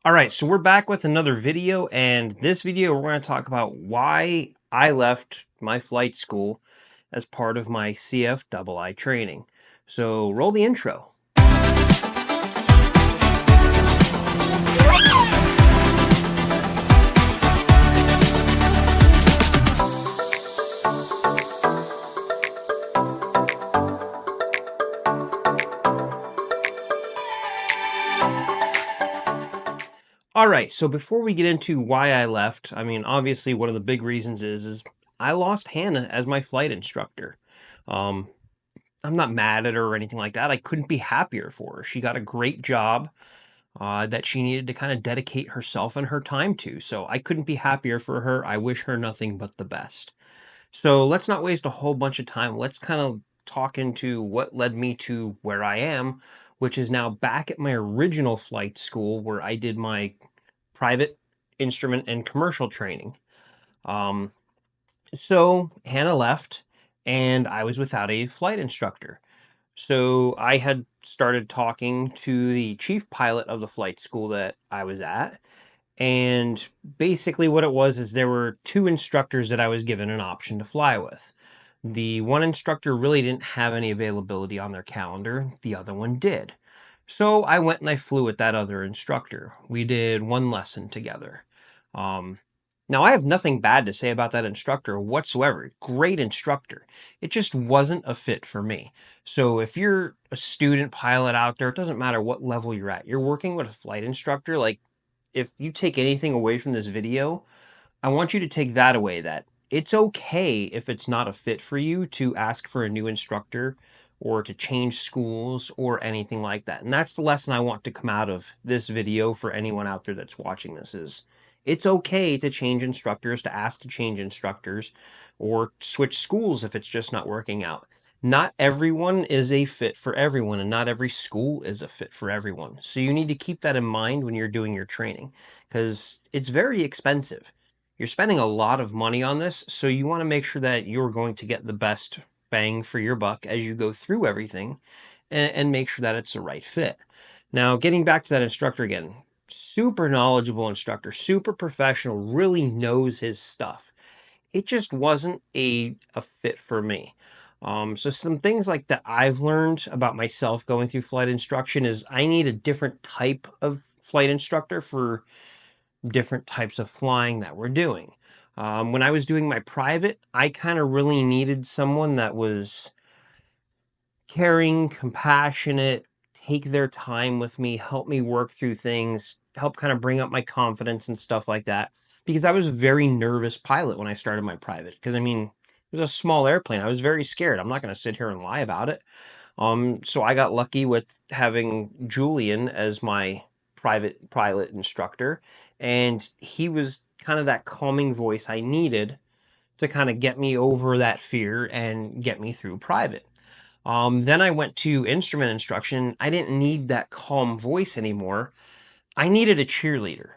All right, so we're back with another video, and this video we're going to talk about why I left my flight school as part of my CFI training. So roll the intro. All right, so before we get into why I left, I mean, obviously one of the big reasons is I lost Hannah as my flight instructor. Um, I'm not mad at her or anything like that. I couldn't be happier for her. She got a great job that she needed to kind of dedicate herself and her time to. So I couldn't be happier for her. I wish her nothing but the best. So let's not waste a whole bunch of time. Let's kind of talk into what led me to where I am, which is now back at my original flight school where I did my private instrument and commercial training. Um, so Hannah left and I was without a flight instructor. So I had started talking to the chief pilot of the flight school that I was at. And basically, what it was is there were two instructors that I was given an option to fly with. The one instructor really didn't have any availability on their calendar, the other one did. So I went and I flew with that other instructor. We did one lesson together. Um, Now, I have nothing bad to say about that instructor whatsoever. Great instructor. It just wasn't a fit for me. So if you're a student pilot out there, it doesn't matter what level you're at, you're working with a flight instructor, like if you take anything away from this video, I want you to take that away, that it's okay if it's not a fit for you to ask for a new instructor or to change schools or anything like that. And that's the lesson I want to come out of this video for anyone out there that's watching this is it's okay to change instructors, to ask to change instructors or switch schools if it's just not working out. Not everyone is a fit for everyone, and not every school is a fit for everyone. So you need to keep that in mind when you're doing your training because it's very expensive. You're spending a lot of money on this, so you want to make sure that you're going to get the best bang for your buck as you go through everything and make sure that it's the right fit. Now, getting back to that instructor again, super knowledgeable instructor, super professional, really knows his stuff. It just wasn't a fit for me. So some things like that I've learned about myself going through flight instruction is I need a different type of flight instructor for different types of flying that we're doing. When I was doing my private, I kind of really needed someone that was caring, compassionate, take their time with me, help me work through things, help kind of bring up my confidence and stuff like that. Because I was a very nervous pilot when I started my private. Because I mean, it was a small airplane. I was very scared. I'm not going to sit here and lie about it. So I got lucky with having Julian as my private pilot instructor, and he was kind of that calming voice I needed to kind of get me over that fear and get me through private. Then I went to instrument instruction. I didn't need that calm voice anymore. I needed a cheerleader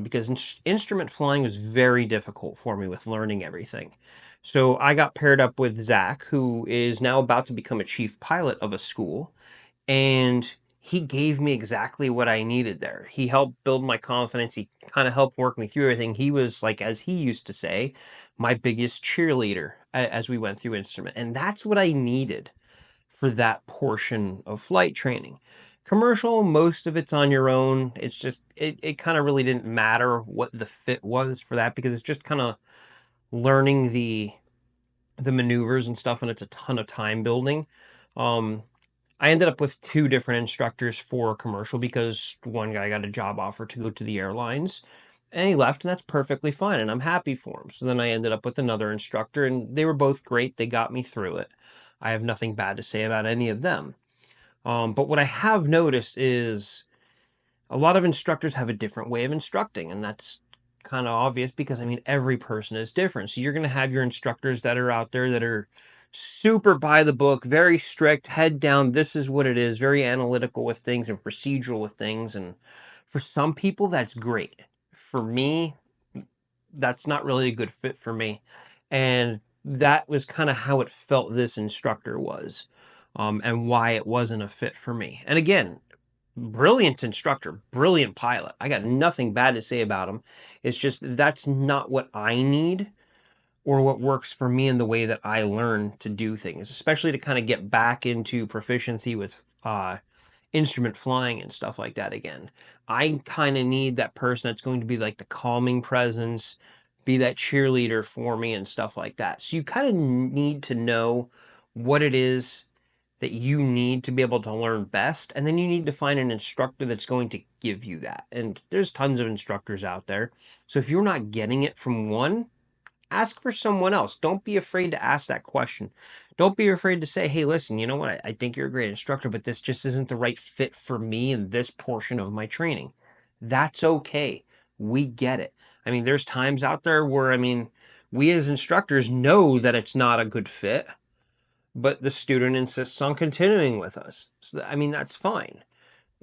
because instrument flying was very difficult for me with learning everything. So I got paired up with Zach, who is now about to become a chief pilot of a school, and he gave me exactly what I needed there. He helped build my confidence. He kind of helped work me through everything. He was like, as he used to say, my biggest cheerleader as we went through instrument. And that's what I needed for that portion of flight training. Commercial, most of it's on your own. It's just, it kind of really didn't matter what the fit was for that because it's just kind of learning the maneuvers and stuff, and it's a ton of time building. Um, I ended up with two different instructors for commercial because one guy got a job offer to go to the airlines and he left, and that's perfectly fine. And I'm happy for him. So then I ended up with another instructor, and they were both great. They got me through it. I have nothing bad to say about any of them. But what I have noticed is a lot of instructors have a different way of instructing, and that's kind of obvious because I mean every person is different. So you're going to have your instructors that are out there that are super by the book, very strict, head down, this is what it is, very analytical with things and procedural with things, and for some people that's great. For me, that's not really a good fit for me. And that was kind of how it felt this instructor was, and why it wasn't a fit for me. And again, brilliant instructor, brilliant pilot. I got nothing bad to say about him. It's just that's not what I need or what works for me in the way that I learn to do things, especially to kind of get back into proficiency with instrument flying and stuff like that again. I kind of need that person that's going to be like the calming presence, be that cheerleader for me and stuff like that. So you kind of need to know what it is that you need to be able to learn best, and then you need to find an instructor that's going to give you that. And there's tons of instructors out there. So if you're not getting it from one, ask for someone else. Don't be afraid to ask that question. Don't be afraid to say, hey, listen, you know what? I think you're a great instructor, but this just isn't the right fit for me in this portion of my training. That's okay. We get it. I mean, there's times out there where, I mean, we as instructors know that it's not a good fit, but the student insists on continuing with us. So, I mean, that's fine.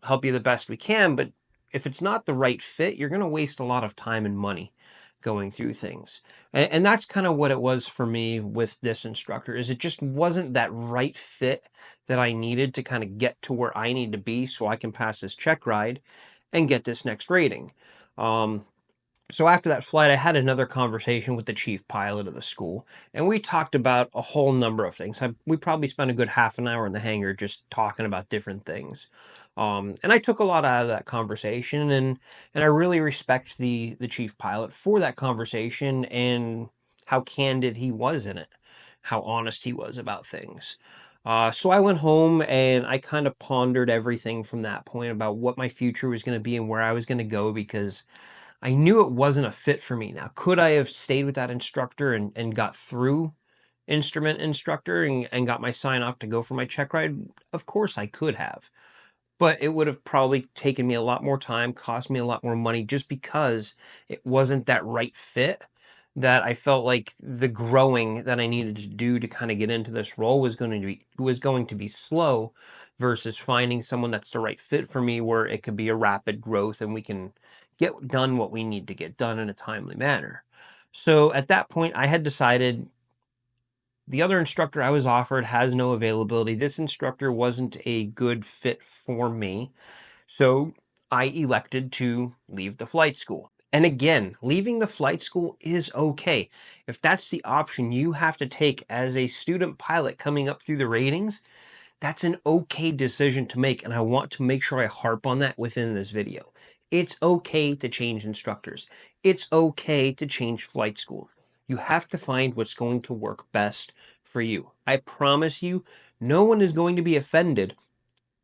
Help you the best we can, but if it's not the right fit, you're going to waste a lot of time and money going through things. And that's kind of what it was for me with this instructor is it just wasn't that right fit that I needed to kind of get to where I need to be so I can pass this check ride and get this next rating. Um, so after that flight, I had another conversation with the chief pilot of the school, and we talked about a whole number of things. We probably spent a good half an hour in the hangar just talking about different things. And I took a lot out of that conversation, and I really respect the chief pilot for that conversation and how candid he was in it, how honest he was about things. So I went home and I kind of pondered everything from that point about what my future was going to be and where I was going to go because I knew it wasn't a fit for me. Now, could I have stayed with that instructor and got through instrument instructor and got my sign off to go for my check ride? Of course I could have. But it would have probably taken me a lot more time, cost me a lot more money just because it wasn't that right fit that I felt like the growing that I needed to do to kind of get into this role was going to be slow versus finding someone that's the right fit for me where it could be a rapid growth and we can get done what we need to get done in a timely manner. So at that point I had decided the other instructor I was offered has no availability. This instructor wasn't a good fit for me. So I elected to leave the flight school. And again, leaving the flight school is okay. If that's the option you have to take as a student pilot coming up through the ratings, that's an okay decision to make. And I want to make sure I harp on that within this video. It's okay to change instructors. It's okay to change flight schools. You have to find what's going to work best for you. I promise you, no one is going to be offended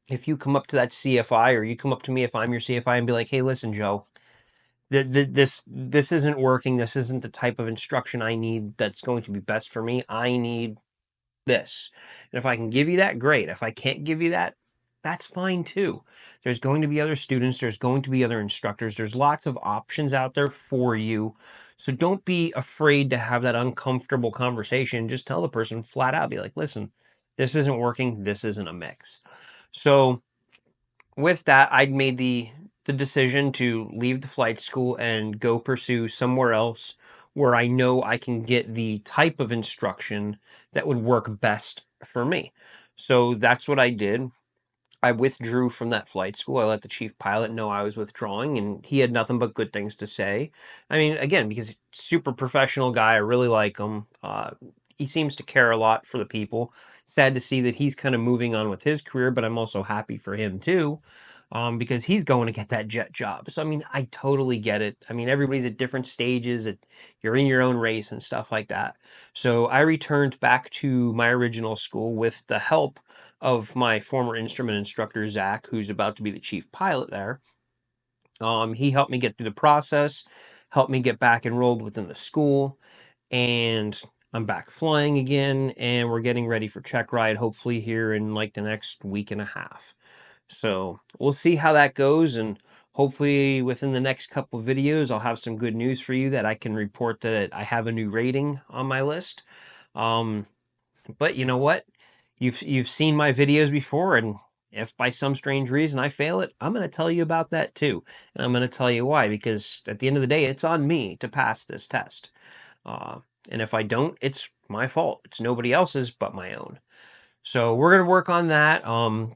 if you come up to that CFI or you come up to me if I'm your CFI and be like, hey, listen, Joe, this isn't working. This isn't the type of instruction I need that's going to be best for me. I need this. And if I can give you that, great. If I can't give you that, that's fine too. There's going to be other students, there's going to be other instructors, there's lots of options out there for you. So don't be afraid to have that uncomfortable conversation. Just tell the person flat out, be like, listen, this isn't working, this isn't a mix. So with that, I'd made the decision to leave the flight school and go pursue somewhere else where I know I can get the type of instruction that would work best for me. So that's what I did. I withdrew from that flight school. I let the chief pilot know I was withdrawing, and he had nothing but good things to say. I mean, again, because he's a super professional guy, I really like him. He seems to care a lot for the people. Sad to see that he's kind of moving on with his career, but I'm also happy for him too, because he's going to get that jet job. So, I mean, I totally get it. I mean, everybody's at different stages. You're in your own race and stuff like that. So I returned back to my original school with the help of my former instrument instructor, Zach, who's about to be the chief pilot there. He helped me get through the process, helped me get back enrolled within the school, and I'm back flying again, and we're getting ready for check ride, hopefully here in like the next week and a half. So we'll see how that goes, and hopefully within the next couple of videos, I'll have some good news for you that I can report that I have a new rating on my list. Um, but you know what? You've seen my videos before, and if by some strange reason I fail it, I'm going to tell you about that too. And I'm going to tell you why, because at the end of the day, it's on me to pass this test. And if I don't, it's my fault. It's nobody else's but my own. So we're gonna work on that.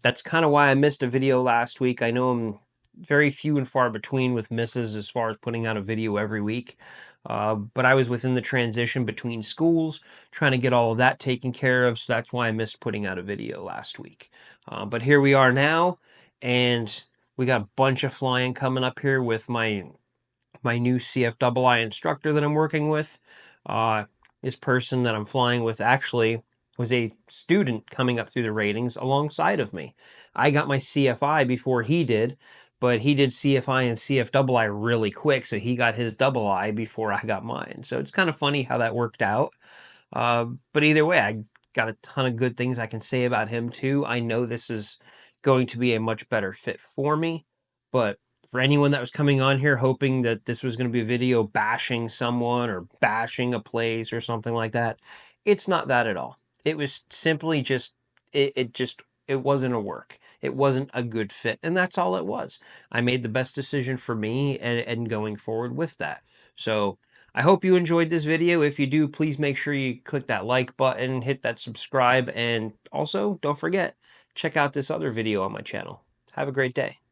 That's kind of why I missed a video last week. I know I'm very few and far between with misses as far as putting out a video every week. But I was within the transition between schools, trying to get all of that taken care of. So that's why I missed putting out a video last week. But here we are now, and we got a bunch of flying coming up here with my new CFI instructor that I'm working with. Uh, this person that I'm flying with actually was a student coming up through the ratings alongside of me. I got my CFI before he did, but he did CFI and CFI really quick, so he got his double I before I got mine. So it's kind of funny how that worked out. But either way, I got a ton of good things I can say about him too. I know this is going to be a much better fit for me, but for anyone that was coming on here hoping that this was going to be a video bashing someone or bashing a place or something like that, it's not that at all. It was simply just it wasn't a work. It wasn't a good fit, and that's all it was. I made the best decision for me and going forward with that. So I hope you enjoyed this video. If you do, please make sure you click that like button, hit that subscribe, and also don't forget, check out this other video on my channel. Have a great day.